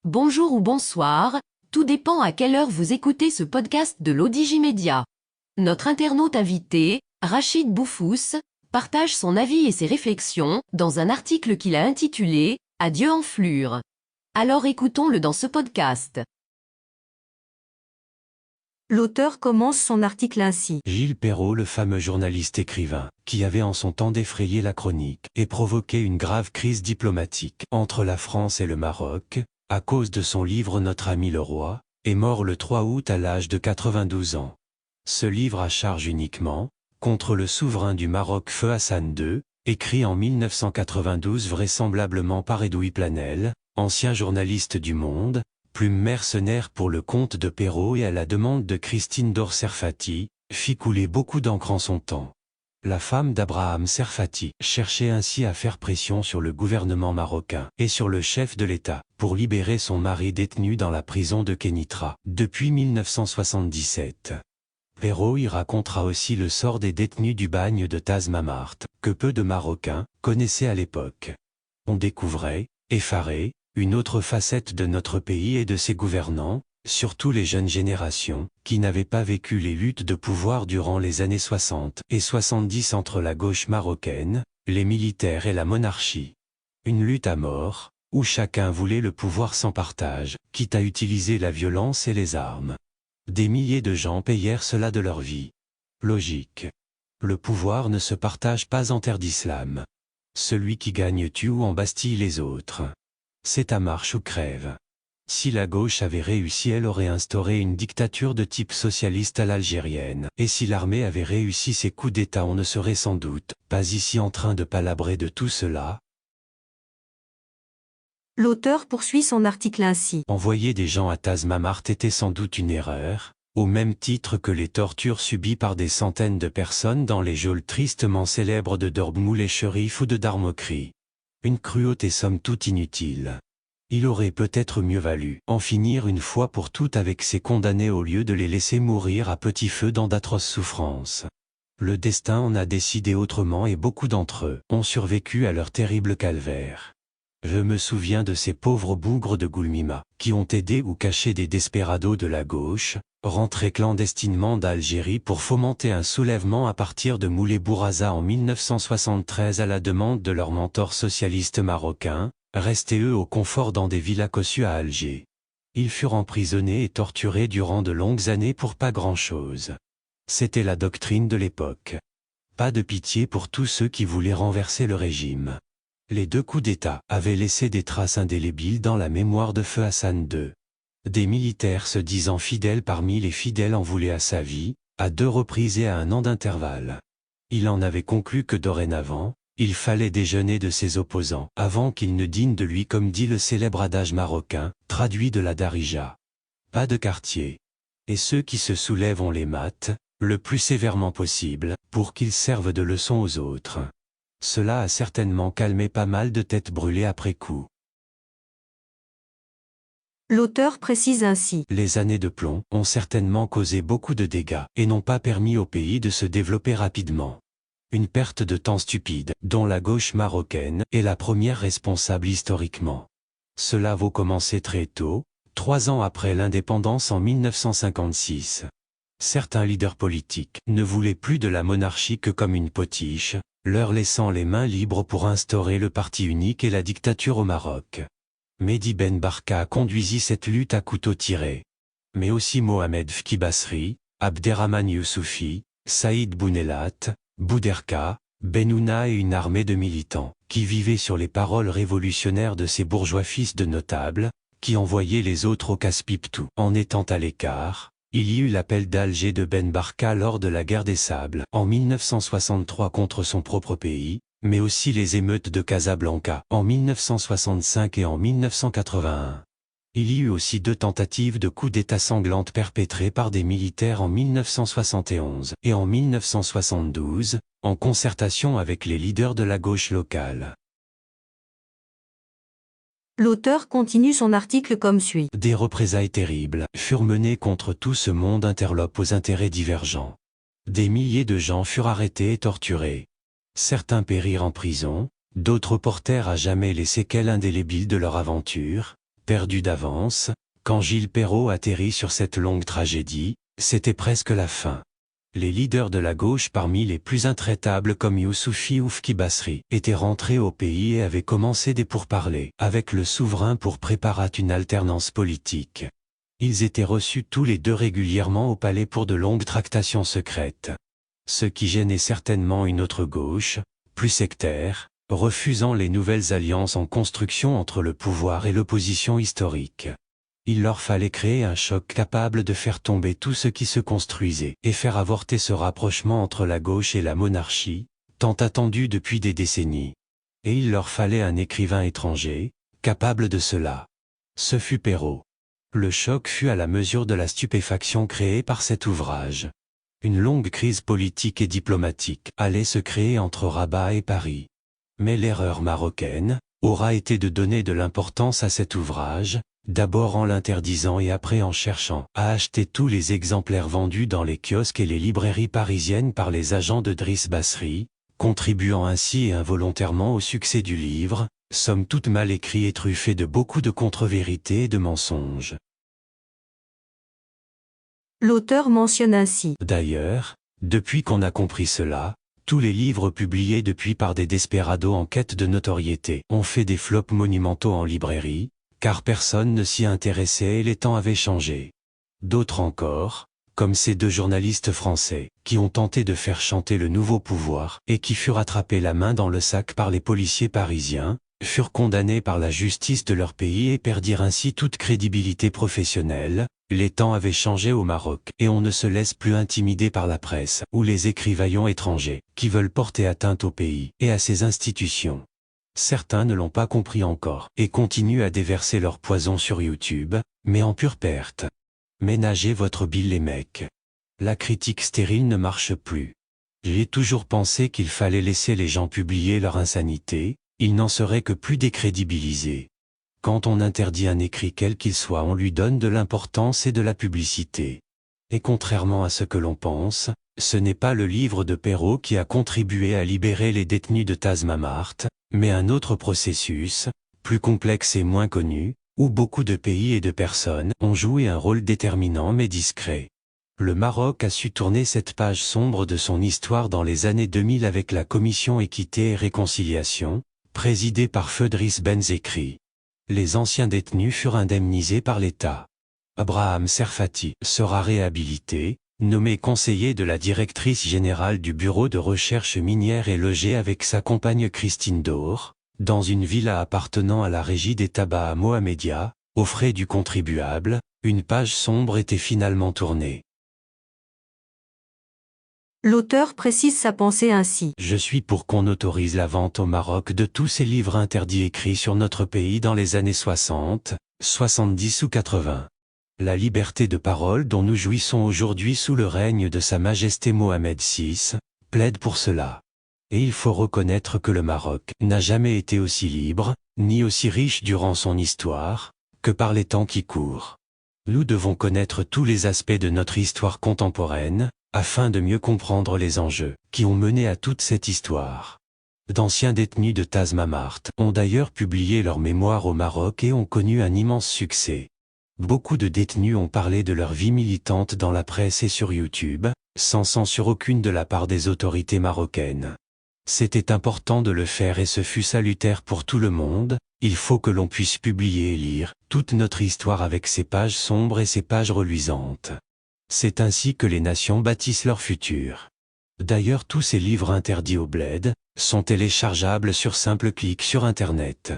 Bonjour ou bonsoir, tout dépend à quelle heure vous écoutez ce podcast de l'Odigimédia. Notre internaute invité, Rachid Boufous, partage son avis et ses réflexions dans un article qu'il a intitulé « Adieu enflure ». Alors écoutons-le dans ce podcast. L'auteur commence son article ainsi. Gilles Perrault, le fameux journaliste écrivain, qui avait en son temps défrayé la chronique et provoqué une grave crise diplomatique entre la France et le Maroc, à cause de son livre Notre ami le roi, est mort le 3 août à l'âge de 92 ans. Ce livre à charge uniquement, contre le souverain du Maroc Feu Hassan II, écrit en 1992 vraisemblablement par Edoui Planel, ancien journaliste du Monde, plume mercenaire pour le compte de Perrault et à la demande de Christine Dor Serfati, fit couler beaucoup d'encre en son temps. La femme d'Abraham Serfati cherchait ainsi à faire pression sur le gouvernement marocain et sur le chef de l'État pour libérer son mari détenu dans la prison de Kénitra depuis 1977. Perrault y racontera aussi le sort des détenus du bagne de Tazmamart, que peu de Marocains connaissaient à l'époque. On découvrait, effaré, une autre facette de notre pays et de ses gouvernants, surtout les jeunes générations, qui n'avaient pas vécu les luttes de pouvoir durant les années 60 et 70 entre la gauche marocaine, les militaires et la monarchie. Une lutte à mort, où chacun voulait le pouvoir sans partage, quitte à utiliser la violence et les armes. Des milliers de gens payèrent cela de leur vie. Logique. Le pouvoir ne se partage pas en terre d'islam. Celui qui gagne tue ou embastille les autres. C'est à marche ou crève. Si la gauche avait réussi, elle aurait instauré une dictature de type socialiste à l'algérienne. Et si l'armée avait réussi ses coups d'État, on ne serait sans doute pas ici en train de palabrer de tout cela. L'auteur poursuit son article ainsi. Envoyer des gens à Tazmamart était sans doute une erreur, au même titre que les tortures subies par des centaines de personnes dans les geôles tristement célèbres de Dordmoul-et-Cherif ou de Darmokri. Une cruauté somme toute inutile. Il aurait peut-être mieux valu en finir une fois pour toutes avec ces condamnés au lieu de les laisser mourir à petit feu dans d'atroces souffrances. Le destin en a décidé autrement et beaucoup d'entre eux ont survécu à leur terrible calvaire. Je me souviens de ces pauvres bougres de Goulmima, qui ont aidé ou caché des desperados de la gauche, rentrés clandestinement d'Algérie pour fomenter un soulèvement à partir de Moulay Bouraza en 1973 à la demande de leur mentor socialiste marocain, restés eux au confort dans des villas cossues à Alger. Ils furent emprisonnés et torturés durant de longues années pour pas grand-chose. C'était la doctrine de l'époque. Pas de pitié pour tous ceux qui voulaient renverser le régime. Les deux coups d'État avaient laissé des traces indélébiles dans la mémoire de Feu Hassan II. Des militaires se disant fidèles parmi les fidèles en voulaient à sa vie, à 2 reprises et à 1 an d'intervalle. Il en avait conclu que dorénavant, il fallait déjeuner de ses opposants avant qu'ils ne dînent de lui, comme dit le célèbre adage marocain, traduit de la Darija. Pas de quartier. Et ceux qui se soulèvent on les mate, le plus sévèrement possible, pour qu'ils servent de leçon aux autres. Cela a certainement calmé pas mal de têtes brûlées après coup. L'auteur précise ainsi. Les années de plomb ont certainement causé beaucoup de dégâts et n'ont pas permis au pays de se développer rapidement. Une perte de temps stupide, dont la gauche marocaine est la première responsable historiquement. Cela vaut commencer très tôt, 3 ans après l'indépendance en 1956. Certains leaders politiques ne voulaient plus de la monarchie que comme une potiche, leur laissant les mains libres pour instaurer le parti unique et la dictature au Maroc. Mehdi Ben Barka conduisit cette lutte à couteau tiré. Mais aussi Mohamed Fki Basri, Abderrahmane Youssoufi, Saïd Bounelat, Bouderka, Benouna et une armée de militants, qui vivaient sur les paroles révolutionnaires de ces bourgeois fils de notables, qui envoyaient les autres au casse-pipe tout en étant à l'écart. Il y eut l'appel d'Alger de Ben Barka lors de la guerre des Sables en 1963 contre son propre pays, mais aussi les émeutes de Casablanca en 1965 et en 1981. Il y eut aussi 2 tentatives de coups d'État sanglantes perpétrées par des militaires en 1971 et en 1972, en concertation avec les leaders de la gauche locale. L'auteur continue son article comme suit. Des représailles terribles furent menées contre tout ce monde interlope aux intérêts divergents. Des milliers de gens furent arrêtés et torturés. Certains périrent en prison, d'autres portèrent à jamais les séquelles indélébiles de leur aventure, Perdu d'avance, quand Gilles Perrault atterrit sur cette longue tragédie, c'était presque la fin. Les leaders de la gauche parmi les plus intraitables comme Youssouphi Oufki Basri étaient rentrés au pays et avaient commencé des pourparlers avec le souverain pour préparer une alternance politique. Ils étaient reçus tous les deux régulièrement au palais pour de longues tractations secrètes. Ce qui gênait certainement une autre gauche, plus sectaire, refusant les nouvelles alliances en construction entre le pouvoir et l'opposition historique. Il leur fallait créer un choc capable de faire tomber tout ce qui se construisait et faire avorter ce rapprochement entre la gauche et la monarchie, tant attendu depuis des décennies. Et il leur fallait un écrivain étranger, capable de cela. Ce fut Perrault. Le choc fut à la mesure de la stupéfaction créée par cet ouvrage. Une longue crise politique et diplomatique allait se créer entre Rabat et Paris. Mais l'erreur marocaine aura été de donner de l'importance à cet ouvrage, d'abord en l'interdisant et après en cherchant à acheter tous les exemplaires vendus dans les kiosques et les librairies parisiennes par les agents de Driss Basri, contribuant ainsi et involontairement au succès du livre, somme toute mal écrit et truffé de beaucoup de contre-vérités et de mensonges. L'auteur mentionne ainsi. D'ailleurs, depuis qu'on a compris cela, tous les livres publiés depuis par des desperados en quête de notoriété ont fait des flops monumentaux en librairie, car personne ne s'y intéressait et les temps avaient changé. D'autres encore, comme ces deux journalistes français, qui ont tenté de faire chanter le nouveau pouvoir et qui furent attrapés la main dans le sac par les policiers parisiens, furent condamnés par la justice de leur pays et perdirent ainsi toute crédibilité professionnelle. Les temps avaient changé au Maroc et on ne se laisse plus intimider par la presse ou les écrivaillons étrangers qui veulent porter atteinte au pays et à ses institutions. Certains ne l'ont pas compris encore et continuent à déverser leur poison sur YouTube, mais en pure perte. Ménagez votre bile les mecs. La critique stérile ne marche plus. J'ai toujours pensé qu'il fallait laisser les gens publier leur insanité, ils n'en seraient que plus décrédibilisés. Quand on interdit un écrit quel qu'il soit, on lui donne de l'importance et de la publicité. Et contrairement à ce que l'on pense, ce n'est pas le livre de Perrault qui a contribué à libérer les détenus de Tazmamart, mais un autre processus, plus complexe et moins connu, où beaucoup de pays et de personnes ont joué un rôle déterminant mais discret. Le Maroc a su tourner cette page sombre de son histoire dans les années 2000 avec la Commission Équité et Réconciliation, présidée par Feu Driss Benzekri. Les anciens détenus furent indemnisés par l'État. Abraham Serfati sera réhabilité, nommé conseiller de la directrice générale du bureau de recherche minière et logé avec sa compagne Christine Dor, dans une villa appartenant à la régie des tabacs Mohamedia, aux frais du contribuable. Une page sombre était finalement tournée. L'auteur précise sa pensée ainsi. Je suis pour qu'on autorise la vente au Maroc de tous ces livres interdits écrits sur notre pays dans les années 60, 70 ou 80. La liberté de parole dont nous jouissons aujourd'hui sous le règne de Sa Majesté Mohamed VI, plaide pour cela. Et il faut reconnaître que le Maroc n'a jamais été aussi libre, ni aussi riche durant son histoire, que par les temps qui courent. Nous devons connaître tous les aspects de notre histoire contemporaine, afin de mieux comprendre les enjeux qui ont mené à toute cette histoire. D'anciens détenus de Tazmamart ont d'ailleurs publié leurs mémoires au Maroc et ont connu un immense succès. Beaucoup de détenus ont parlé de leur vie militante dans la presse et sur YouTube, sans censure aucune de la part des autorités marocaines. C'était important de le faire et ce fut salutaire pour tout le monde. Il faut que l'on puisse publier et lire toute notre histoire avec ses pages sombres et ses pages reluisantes. C'est ainsi que les nations bâtissent leur futur. D'ailleurs tous ces livres interdits au bled sont téléchargeables sur simple clic sur Internet.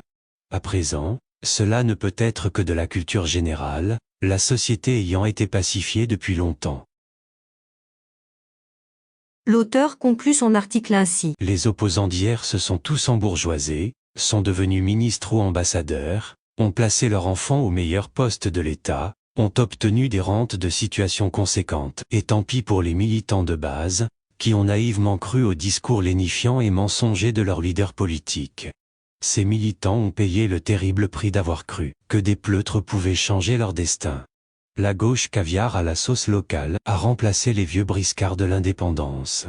À présent, cela ne peut être que de la culture générale, la société ayant été pacifiée depuis longtemps. L'auteur conclut son article ainsi. Les opposants d'hier se sont tous embourgeoisés, sont devenus ministres ou ambassadeurs, ont placé leurs enfants aux meilleurs postes de l'État, ont obtenu des rentes de situation conséquentes. Et tant pis pour les militants de base, qui ont naïvement cru aux discours lénifiants et mensongers de leurs leaders politiques. Ces militants ont payé le terrible prix d'avoir cru que des pleutres pouvaient changer leur destin. La gauche caviar à la sauce locale a remplacé les vieux briscards de l'indépendance.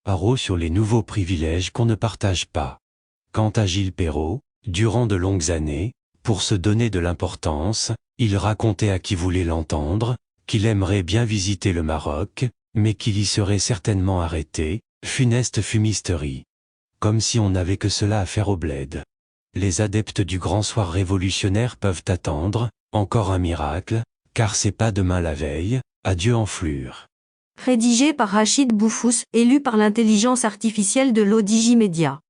Haro sur les nouveaux privilèges qu'on ne partage pas. Quant à Gilles Perrault, durant de longues années, Pour se donner de l'importance, il racontait à qui voulait l'entendre, qu'il aimerait bien visiter le Maroc, mais qu'il y serait certainement arrêté, funeste fumisterie. Comme si on n'avait que cela à faire au bled. Les adeptes du grand soir révolutionnaire peuvent attendre, encore un miracle, car c'est pas demain la veille, adieu enflure. Rédigé par Rachid Boufous et lu par l'intelligence artificielle de l'Odigimédia.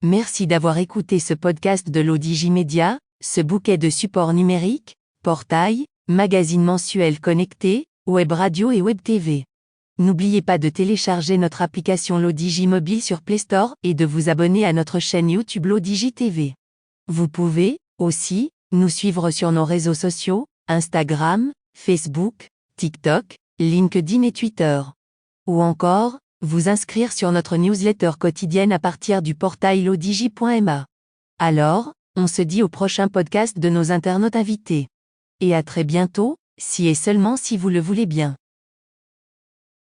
Merci d'avoir écouté ce podcast de l'Odigimédia, ce bouquet de supports numériques, portail, magazine mensuel connecté, web radio et web TV. N'oubliez pas de télécharger notre application l'Odigi Mobile sur Play Store et de vous abonner à notre chaîne YouTube l'Odigi TV. Vous pouvez, aussi, nous suivre sur nos réseaux sociaux, Instagram, Facebook, TikTok, LinkedIn et Twitter. Ou encore, vous inscrire sur notre newsletter quotidienne à partir du portail lodigi.ma. Alors, on se dit au prochain podcast de nos internautes invités. Et à très bientôt, si et seulement si vous le voulez bien.